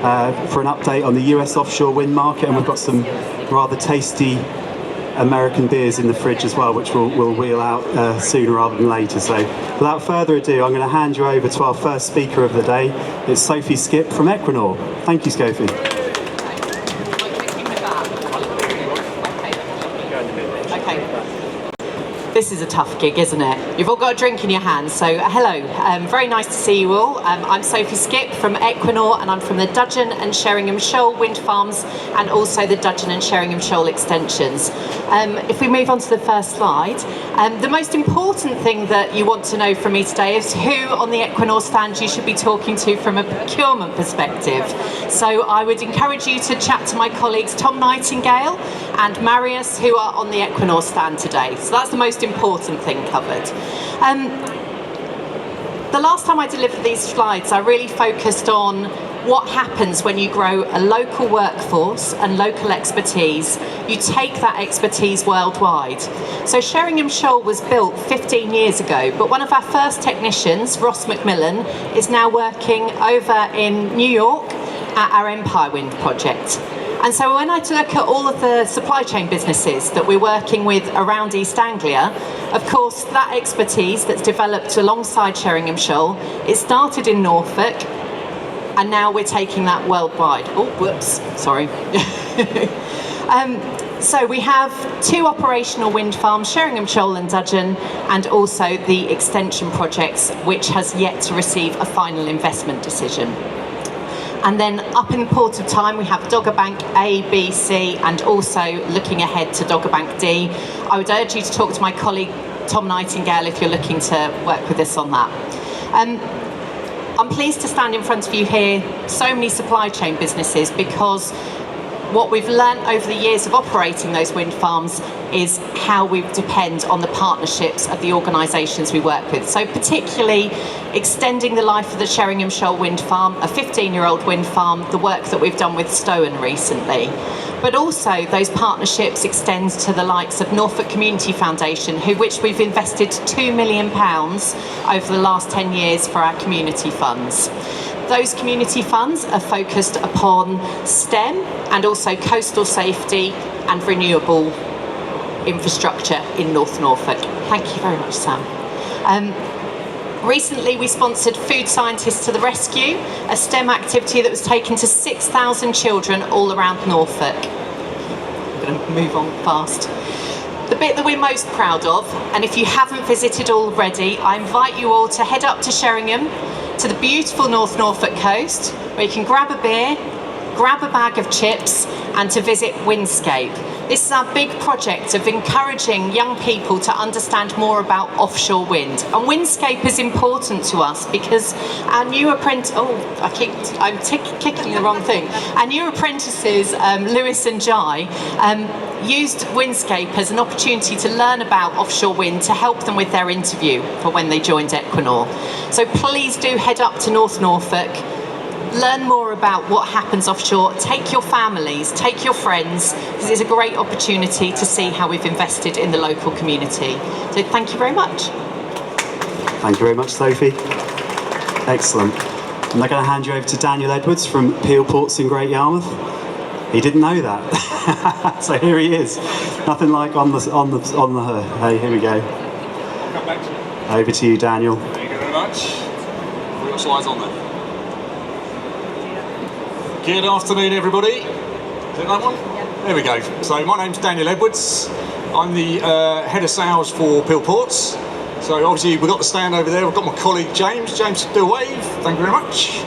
for an update on the US offshore wind market, and we've got some rather tasty American beers in the fridge as well, which we'll wheel out sooner rather than later. So without further ado, I'm going to hand you over to our first speaker of the day. It's Sophie Skipp from Equinor. Thank you, Sophie. This is a tough gig, isn't it? You've all got a drink in your hands, so hello. Very nice to see you all. I'm Sophie Skipp from Equinor, and I'm from the Dudgeon and Sheringham Shoal wind farms and also the Dudgeon and Sheringham Shoal extensions. If we move on to the first slide, the most important thing that you want to know from me today is who on the Equinor stand you should be talking to from a procurement perspective. So I would encourage you to chat to my colleagues Tom Nightingale and Marius, who are on the Equinor stand today. So that's the most important thing covered. The last time I delivered these slides, I really focused on what happens when you grow a local workforce and local expertise. You take that expertise worldwide. So Sheringham Shoal was built 15 years ago, but one of our first technicians, Ross McMillan, is now working over in New York at our Empire Wind project. And so when I look at all of the supply chain businesses that we're working with around East Anglia, of course, that expertise that's developed alongside Sheringham Shoal, it started in Norfolk, and now we're taking that worldwide. Oh, whoops, sorry. So we have 2 operational wind farms, Sheringham Shoal and Dudgeon, and also the extension projects, which has yet to receive a final investment decision. And then up in the Port of Tyne, we have Dogger Bank A, B, C, and also looking ahead to Dogger Bank D. I would urge you to talk to my colleague Tom Nightingale if you're looking to work with us on that. I'm pleased to stand in front of you here, so many supply chain businesses, because what we've learnt over the years of operating those wind farms is how we depend on the partnerships of the organisations we work with. So particularly extending the life of the Sheringham Shoal wind farm, a 15-year-old wind farm, the work that we've done with Stowen recently. But also those partnerships extend to the likes of Norfolk Community Foundation, which we've invested £2 million over the last 10 years for our community funds. Those community funds are focused upon STEM and also coastal safety and renewable infrastructure in North Norfolk. Thank you very much, Sam. Recently we sponsored Food Scientists to the Rescue, a STEM activity that was taken to 6,000 children all around Norfolk. I'm going to move on fast. The bit that we're most proud of, and if you haven't visited already, I invite you all to head up to Sheringham, to the beautiful North Norfolk coast, where you can grab a beer, grab a bag of chips, and to visit Windscape. This is our big project of encouraging young people to understand more about offshore wind. And Windscape is important to us because our new apprentices, I'm kicking the wrong thing. Our new apprentices, Lewis and Jai, used Windscape as an opportunity to learn about offshore wind to help them with their interview for when they joined Equinor. So please do head up to North Norfolk, learn more about what happens offshore, take your families, take your friends, because it's a great opportunity to see how we've invested in the local community. So thank you very much. Thank you very much, Sophie. Excellent. I'm now going to hand you over to Daniel Edwards from Peel Ports in Great Yarmouth. He didn't know that. So here he is. Nothing like on the hey, here we go. I'll come back to you. Over to you, Daniel. Thank you very much. Real slides on there. Good afternoon, everybody. Is it that one? Yeah. There we go. So my name's Daniel Edwards. I'm the head of sales for Peel Ports. So obviously we've got the stand over there. We've got my colleague James. James, do a wave. Thank you very much.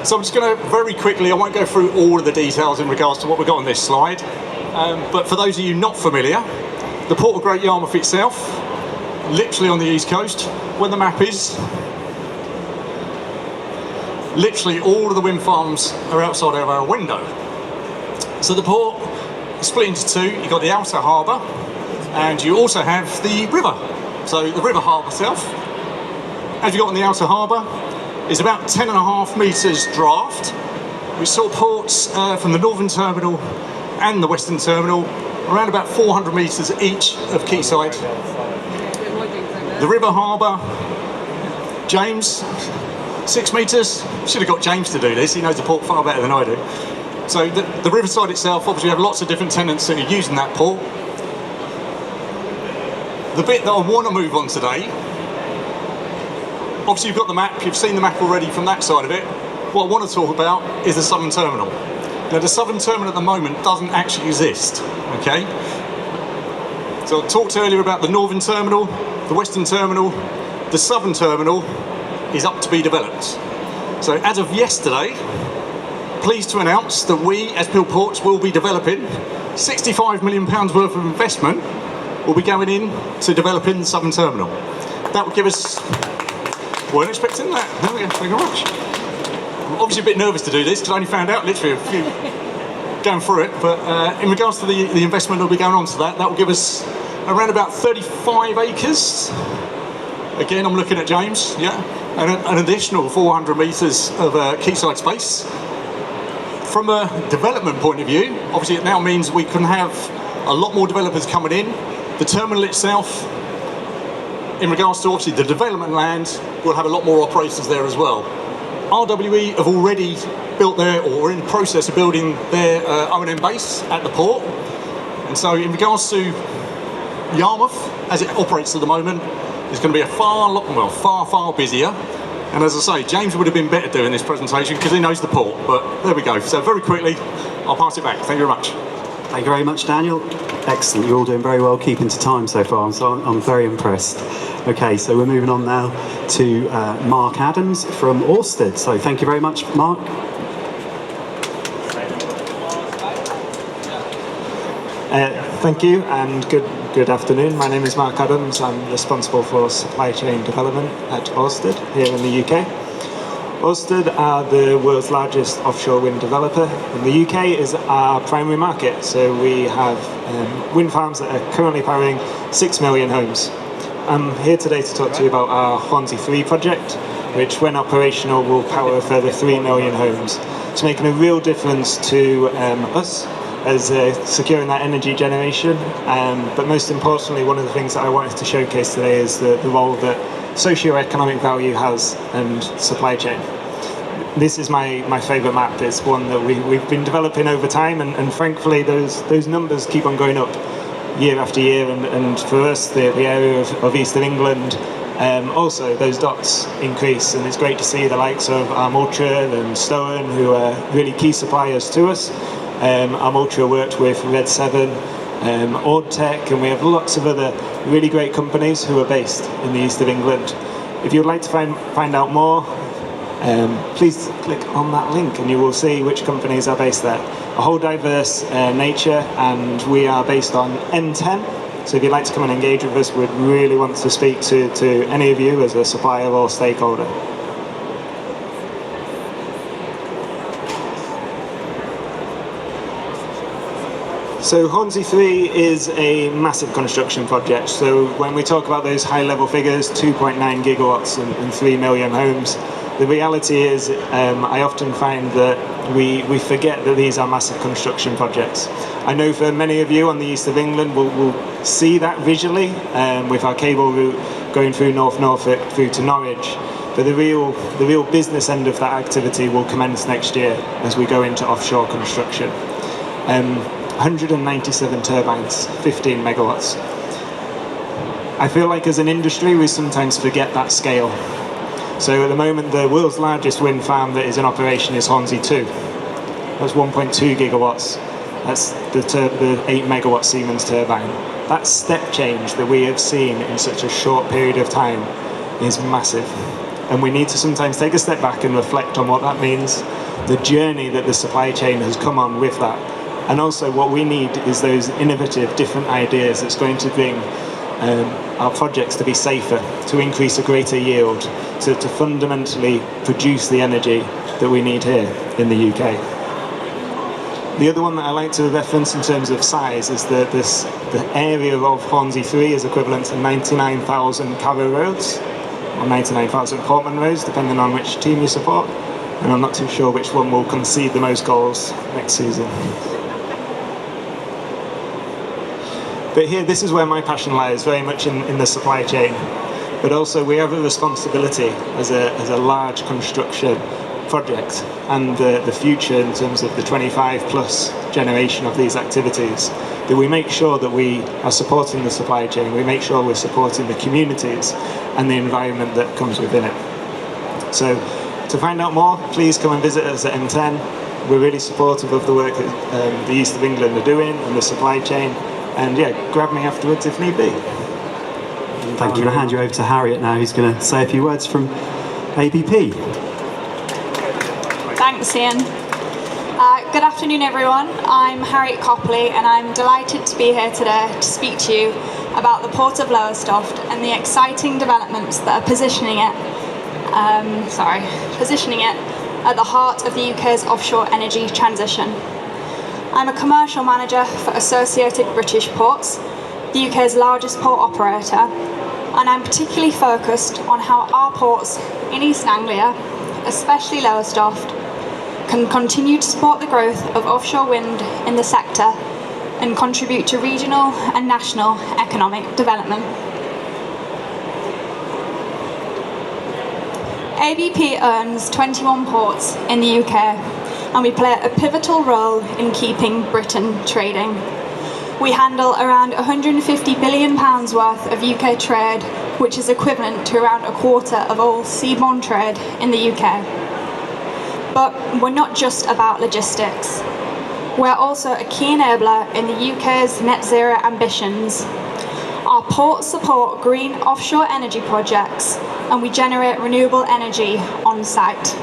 So I'm just going to very quickly, I won't go through all of the details in regards to what we've got on this slide. But for those of you not familiar, the Port of Great Yarmouth itself, literally on the east coast, where the map is, literally all of the wind farms are outside of our window. So the port is split into 2. You've got the outer harbour and you also have the river. So the river harbour itself, as you've got on the outer harbour, is about 10.5 metres draft, which supports from the northern terminal and the western terminal around about 400 metres each of quayside. The river harbour, James, 6 metres. Should have got James to do this. He knows the port far better than I do. So the riverside itself, obviously, we have lots of different tenants that are using that port. The bit that I want to move on today, obviously you've got the map, you've seen the map already from that side of it. What I want to talk about is the southern terminal. Now the southern terminal at the moment doesn't actually exist, okay? So I talked earlier about the northern terminal, the western terminal, the southern terminal is up to be developed. So as of yesterday, pleased to announce that we as Peel Ports will be developing £65 million worth of investment will be going in to developing the southern terminal. That will give us, weren't expecting that. There we go, thank you very much. I'm obviously a bit nervous to do this because I only found out literally a few going through it, but in regards to the investment that will be going on to that will give us around about 35 acres. Again, I'm looking at James, yeah, and an additional 400 metres of quayside space. From a development point of view, obviously it now means we can have a lot more developers coming in. The terminal itself, in regards to obviously the development land, will have a lot more operators there as well. RWE have already built their, or are in the process of building their O&M base at the port. And so in regards to Yarmouth, as it operates at the moment, it's going to be a far busier. And as I say, James would have been better doing this presentation because he knows the port, but there we go. So very quickly, I'll pass it back. Thank you very much. Thank you very much, Daniel. Excellent. You're all doing very well, keeping to time so far, so I'm very impressed. Okay, so we're moving on now to Mark Adams from Ørsted. So thank you very much, Mark. Thank you and good afternoon. My name is Mark Adams. I'm responsible for supply chain development at Ørsted here in the UK. Ørsted are the world's largest offshore wind developer, and the UK is our primary market. So we have wind farms that are currently powering 6 million homes. I'm here today to talk to you about our Hornsea 3 project, which when operational will power a further 3 million homes. It's making a real difference to us as securing that energy generation, but most importantly, one of the things that I wanted to showcase today is the role that socio-economic value has and supply chain. This is my favourite map. It's one that we've been developing over time, and thankfully those numbers keep on going up year after year, and for us the area of East of England, also those dots increase, and it's great to see the likes of Ultra and Stowen, who are really key suppliers to us. Ultra worked with Red 7, Ordtech, and we have lots of other really great companies who are based in the East of England. If you'd like to find out more, please click on that link and you will see which companies are based there. A whole diverse nature, and we are based on N10, so if you'd like to come and engage with us, we'd really want to speak to any of you as a supplier or stakeholder. So Hornsea 3 is a massive construction project. So when we talk about those high-level figures, 2.9 gigawatts and 3 million homes, the reality is I often find that we forget that these are massive construction projects. I know for many of you on the east of England will see that visually with our cable route going through North Norfolk through to Norwich. But the real business end of that activity will commence next year as we go into offshore construction. 197 turbines, 15 megawatts. I feel like as an industry we sometimes forget that scale. So at the moment the world's largest wind farm that is in operation is Hornsea 2. That's 1.2 gigawatts. That's the 8 megawatt Siemens turbine. That step change that we have seen in such a short period of time is massive. And we need to sometimes take a step back and reflect on what that means, the journey that the supply chain has come on with that. And also what we need is those innovative, different ideas that's going to bring our projects to be safer, to increase a greater yield, to fundamentally produce the energy that we need here in the UK. The other one that I like to reference in terms of size is the area of Hornsea 3 is equivalent to 99,000 Carrow roads, or 99,000 Portman roads, depending on which team you support. And I'm not too sure which one will concede the most goals next season. But here, this is where my passion lies, very much in the supply chain. But also we have a responsibility as a large construction project and the future in terms of the 25 plus generation of these activities, that we make sure that we are supporting the supply chain, we make sure we're supporting the communities and the environment that comes within it. So to find out more, please come and visit us at M10. We're really supportive of the work that the East of England are doing and the supply chain, and yeah, grab me afterwards if need be. Thank you. I'm going to hand you over to Harriet now, who's going to say a few words from ABP. Thanks, Ian. Good afternoon, everyone. I'm Harriet Copley, and I'm delighted to be here today to speak to you about the Port of Lowestoft and the exciting developments that are positioning it at the heart of the UK's offshore energy transition. I'm a commercial manager for Associated British Ports, the UK's largest port operator, and I'm particularly focused on how our ports in East Anglia, especially Lowestoft, can continue to support the growth of offshore wind in the sector and contribute to regional and national economic development. ABP owns 21 ports in the UK, and we play a pivotal role in keeping Britain trading. We handle around £150 billion worth of UK trade, which is equivalent to around a quarter of all seaborne trade in the UK. But we're not just about logistics. We're also a key enabler in the UK's net zero ambitions. Our ports support green offshore energy projects, and we generate renewable energy on site.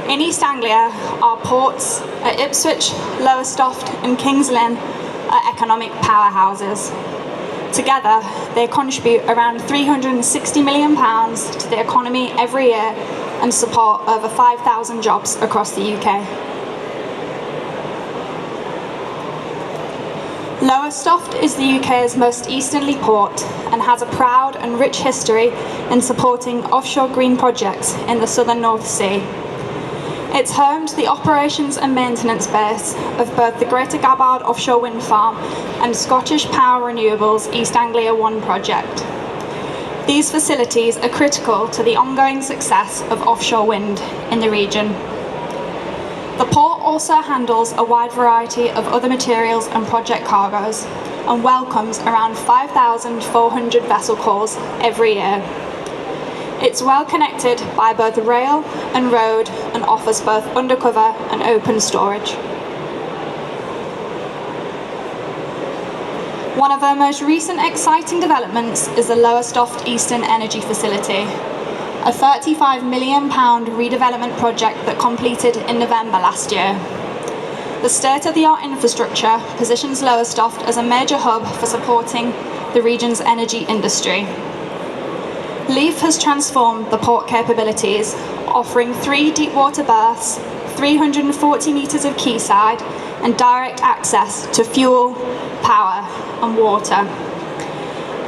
In East Anglia, our ports at Ipswich, Lowestoft and Kings Lynn are economic powerhouses. Together, they contribute around £360 million to the economy every year and support over 5,000 jobs across the UK. Lowestoft is the UK's most easterly port and has a proud and rich history in supporting offshore green projects in the southern North Sea. It's home to the operations and maintenance base of both the Greater Gabbard offshore wind farm and Scottish Power Renewables East Anglia 1 project. These facilities are critical to the ongoing success of offshore wind in the region. The port also handles a wide variety of other materials and project cargoes and welcomes around 5,400 vessel calls every year. It's well connected by both rail and road and offers both undercover and open storage. One of our most recent exciting developments is the Lowestoft Eastern Energy Facility, a £35 million redevelopment project that completed in November last year. The state-of-the-art infrastructure positions Lowestoft as a major hub for supporting the region's energy industry. Leaf has transformed the port capabilities, offering 3 deep-water berths, 340 metres of quayside, and direct access to fuel, power, and water.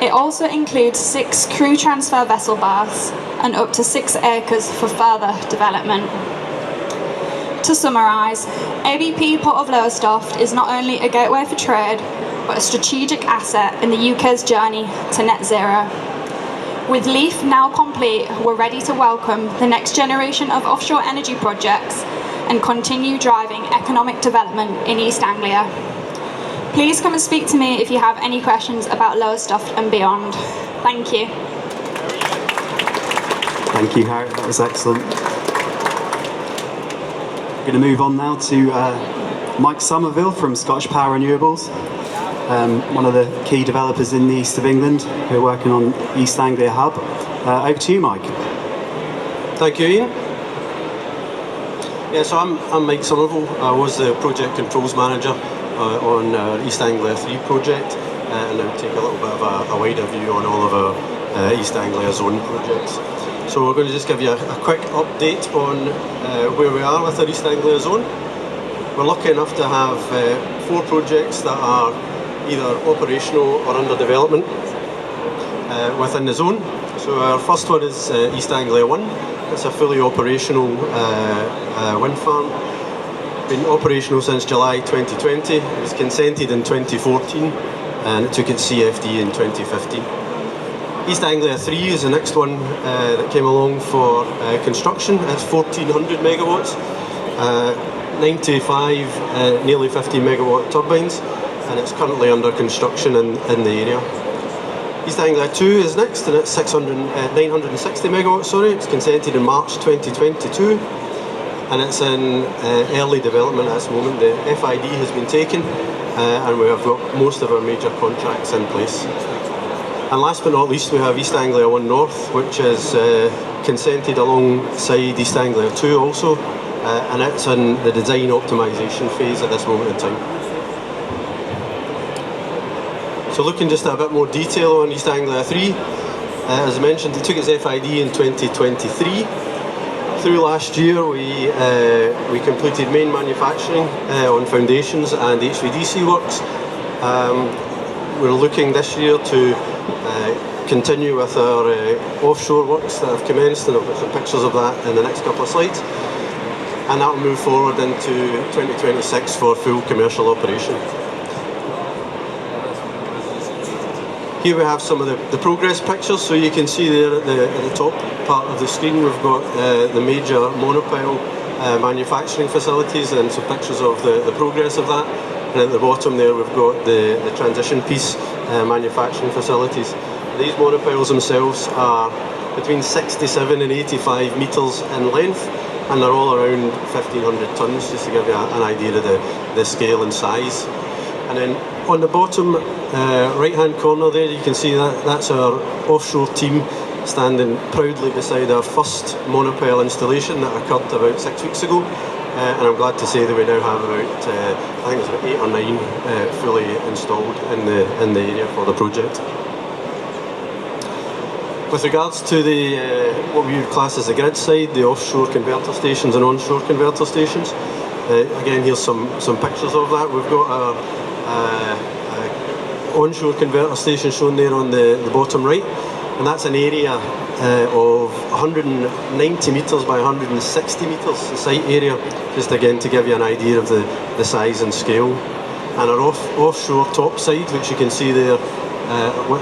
It also includes 6 crew transfer vessel berths and up to 6 acres for further development. To summarise, ABP Port of Lowestoft is not only a gateway for trade, but a strategic asset in the UK's journey to net zero. With Leaf now complete, we're ready to welcome the next generation of offshore energy projects and continue driving economic development in East Anglia. Please come and speak to me if you have any questions about Lowestoft and beyond. Thank you. Thank you, Harriet. That was excellent. We're going to move on now to Mike Somerville from Scottish Power Renewables, one of the key developers in the east of England who are working on East Anglia Hub. Over to you, Mike. Thank you, Ian. Yeah, so I'm Mike Somerville. I was the Project Controls Manager on East Anglia 3 project, and I'll take a little bit of a wider view on all of our East Anglia Zone projects. So we're going to just give you a quick update on where we are with our East Anglia Zone. We're lucky enough to have 4 projects that are either operational or under development within the zone. So our first one is East Anglia 1. It's a fully operational wind farm. Been operational since July 2020. It was consented in 2014 and it took its CFD in 2015. East Anglia 3 is the next one that came along for construction. It's 1400 megawatts, 95 nearly 50 megawatt turbines, and it's currently under construction in the area. East Anglia 2 is next, and it's 960 megawatts. It's consented in March 2022, and it's in early development at this moment. The FID has been taken, and we have got most of our major contracts in place. And last but not least, we have East Anglia 1 North, which is consented alongside East Anglia 2 also, and it's in the design optimisation phase at this moment in time. So looking just at a bit more detail on East Anglia 3, as I mentioned, it took its FID in 2023. Through last year, we completed main manufacturing on foundations and HVDC works. We're looking this year to continue with our offshore works that have commenced, and I've got some pictures of that in the next couple of slides. And that will move forward into 2026 for full commercial operation. Here we have some of the progress pictures. So you can see there at the top part of the screen, we've got the major monopile manufacturing facilities and some pictures of the progress of that. And at the bottom there, we've got the transition piece manufacturing facilities. These monopiles themselves are between 67 and 85 metres in length, and they're all around 1,500 tonnes, just to give you an idea of the scale and size. And then on the bottom right-hand corner there, you can see that's our offshore team standing proudly beside our first monopile installation that occurred about 6 weeks ago. And I'm glad to say that we now have about, I think it's about 8 or 9 fully installed in the area for the project. With regards to the what we would class as the grid side, the offshore converter stations and onshore converter stations, again here's some pictures of that. We've got our onshore converter station shown there on the bottom right, and that's an area of 190 metres by 160 metres, the site area, just again to give you an idea of the size and scale. And our offshore top side, which you can see there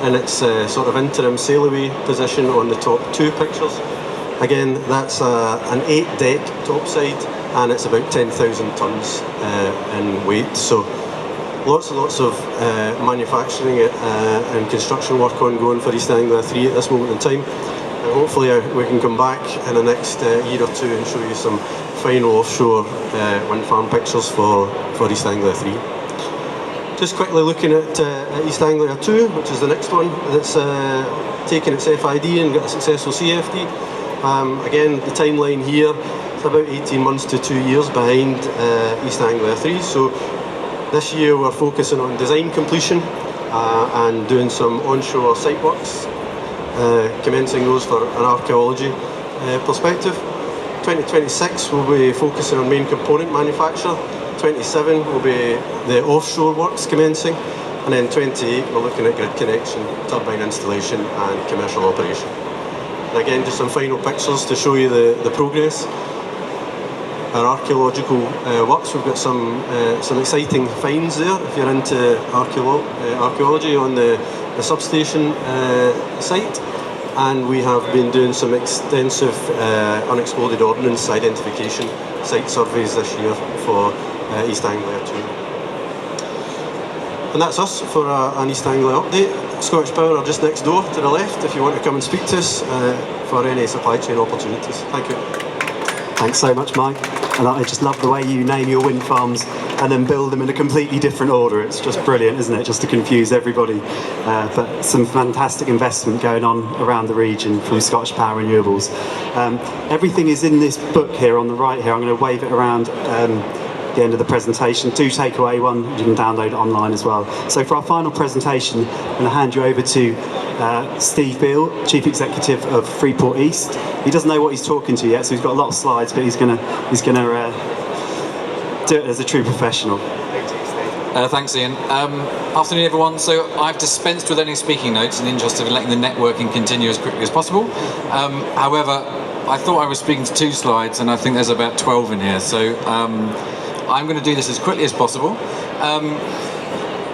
in its sort of interim sail away position on the top two pictures. Again, that's an 8-deck topside, and it's about 10,000 tonnes in weight. So lots and lots of manufacturing and construction work ongoing for East Anglia 3 at this moment in time. And hopefully we can come back in the next year or two and show you some final offshore wind farm pictures for East Anglia 3. Just quickly looking at East Anglia 2, which is the next one that's taken its FID and got a successful CFD. Again, the timeline here is about 18 months to 2 years behind East Anglia 3. So this year we're focusing on design completion and doing some onshore site works, commencing those for an archaeology perspective. 2026 we'll be focusing on main component manufacture. 27 will be the offshore works commencing, and then 28 we're looking at grid connection, turbine installation and commercial operation. And again, just some final pictures to show you the progress. Our archaeological works, we've got some exciting finds there if you're into archaeology on the substation site, and we have been doing some extensive unexploded ordnance identification site surveys this year for East Anglia 2. And that's us for an East Anglia update. Scottish Power are just next door to the left if you want to come and speak to us for any supply chain opportunities. Thank you. Thanks so much, Mike. And I just love the way you name your wind farms and then build them in a completely different order. It's just brilliant, isn't it? Just to confuse everybody. But some fantastic investment going on around the region from Scottish Power Renewables. Everything is in this book here on the right here. I'm going to wave it around the end of the presentation. Do take away one, you can download it online as well. So for our final presentation, I'm going to hand you over to Steve Beale, Chief Executive of Freeport East. He doesn't know what he's talking to yet, so he's got a lot of slides, but he's going to do it as a true professional. Thanks, Ian. Afternoon, everyone. So I've dispensed with any speaking notes in the interest of letting the networking continue as quickly as possible. However, I thought I was speaking to 2 slides, and I think there's about 12 in here. So I'm going to do this as quickly as possible.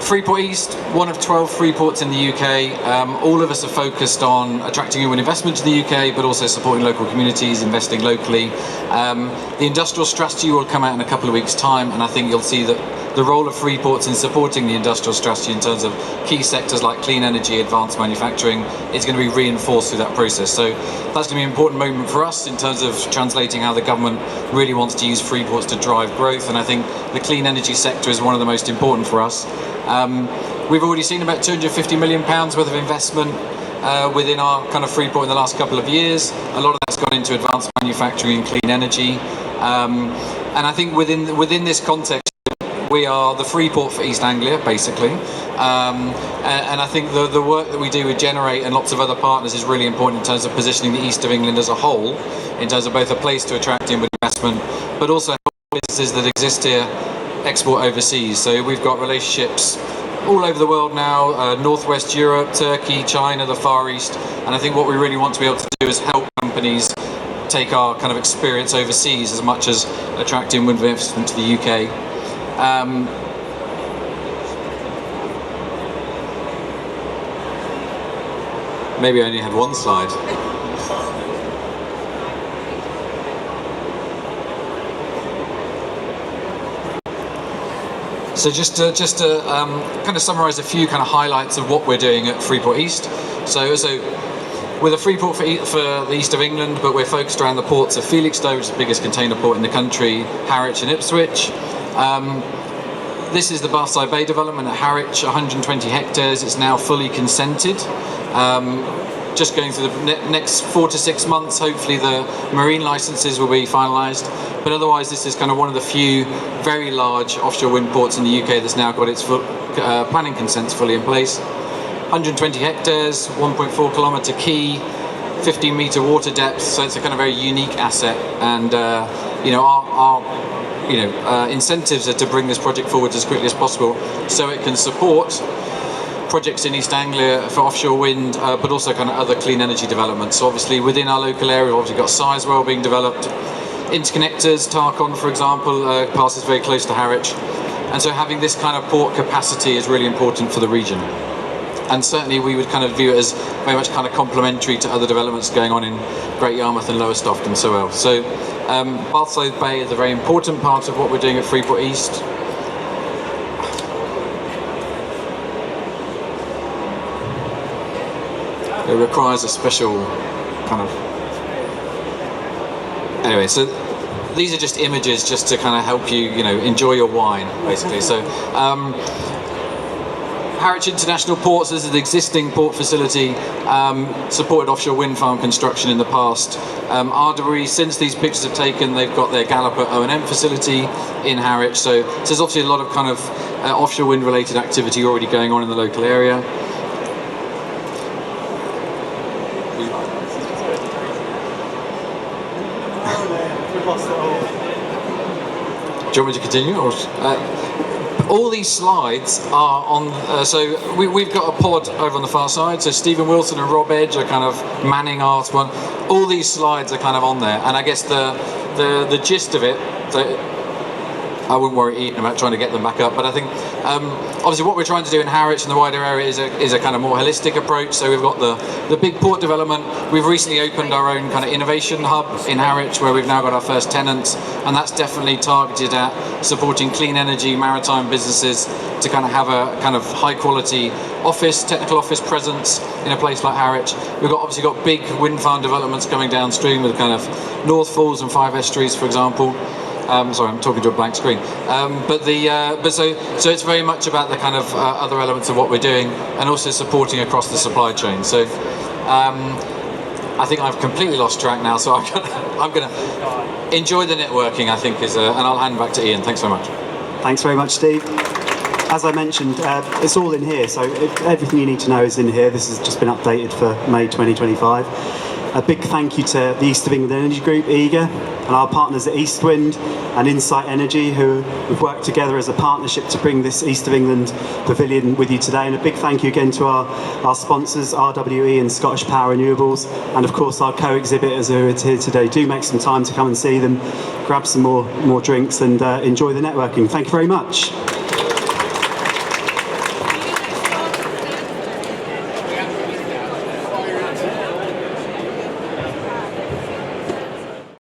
Freeport East, one of 12 freeports in the UK. All of us are focused on attracting human investment to the UK, but also supporting local communities, investing locally. The industrial strategy will come out in a couple of weeks' time, and I think you'll see that the role of freeports in supporting the industrial strategy in terms of key sectors like clean energy, advanced manufacturing, is going to be reinforced through that process. So that's going to be an important moment for us in terms of translating how the government really wants to use freeports to drive growth, and I think the clean energy sector is one of the most important for us. We've already seen about £250 million worth of investment within our kind of freeport in the last couple of years. A lot of that's gone into advanced manufacturing and clean energy, and I think within this context, we are the freeport for East Anglia, basically, and I think the work that we do with Generate and lots of other partners is really important in terms of positioning the East of England as a whole, in terms of both a place to attract inward investment, but also businesses that exist here export overseas. So we've got relationships all over the world now, Northwest Europe, Turkey, China, the Far East, and I think what we really want to be able to do is help companies take our kind of experience overseas as much as attract inward investment to the UK. Maybe I only had one slide. So just to kind of summarise a few kind of highlights of what we're doing at Freeport East. So we're the Freeport for the East of England, but we're focused around the ports of Felixstowe, which is the biggest container port in the country, Harwich and Ipswich. This is the Bathside Bay development at Harwich, 120 hectares. It's now fully consented. Just going through the next 4 to 6 months, hopefully the marine licenses will be finalised. But otherwise, this is kind of one of the few very large offshore wind ports in the UK that's now got its planning consents fully in place. 120 hectares, 1.4 kilometre quay, 15 metre water depth, so it's a kind of very unique asset. And our incentives are to bring this project forward as quickly as possible so it can support projects in East Anglia for offshore wind, but also kind of other clean energy developments. So obviously within our local area, we've obviously got Sizewell being developed, interconnectors, Tarkon for example, passes very close to Harwich, and so having this kind of port capacity is really important for the region. And certainly we would kind of view it as very much kind of complementary to other developments going on in Great Yarmouth and Lowestoft and so on. So Bathside Bay is a very important part of what we're doing at Freeport East. It requires a special kind of... Anyway, so these are just images just to kind of help you, enjoy your wine, basically. So Harwich International Ports is an existing port facility, supported offshore wind farm construction in the past. Ardery, since these pictures have taken, they've got their Galloper O&M facility in Harwich. So there's obviously a lot of kind of offshore wind related activity already going on in the local area. Do you want me to continue? Or, all these slides are on, so we've got a pod over on the far side, so Stephen Wilson and Rob Edge are kind of manning our one. All these slides are kind of on there, and I guess the gist of it, I wouldn't worry Ian about trying to get them back up, but I think obviously what we're trying to do in Harwich and the wider area is a kind of more holistic approach. So we've got the big port development. We've recently opened our own kind of innovation hub in Harwich where we've now got our first tenants, and that's definitely targeted at supporting clean energy, maritime businesses to kind of have a kind of high quality office, technical office presence in a place like Harwich. We've obviously got big wind farm developments coming downstream with kind of North Falls and Five Estuaries, for example. Sorry, I'm talking to a blank screen. So it's very much about the kind of other elements of what we're doing, and also supporting across the supply chain. So I think I've completely lost track now. So I'm going to enjoy the networking. I think and I'll hand back to Ian. Thanks so much. Thanks very much, Steve. As I mentioned, it's all in here. So everything you need to know is in here. This has just been updated for May 2025. A big thank you to the East of England Energy Group, EAGA, and our partners at East Wind and Insight Energy, who have worked together as a partnership to bring this East of England pavilion with you today. And a big thank you again to our sponsors, RWE and Scottish Power Renewables, and of course our co-exhibitors who are here today. Do make some time to come and see them, grab some more drinks, and enjoy the networking. Thank you very much.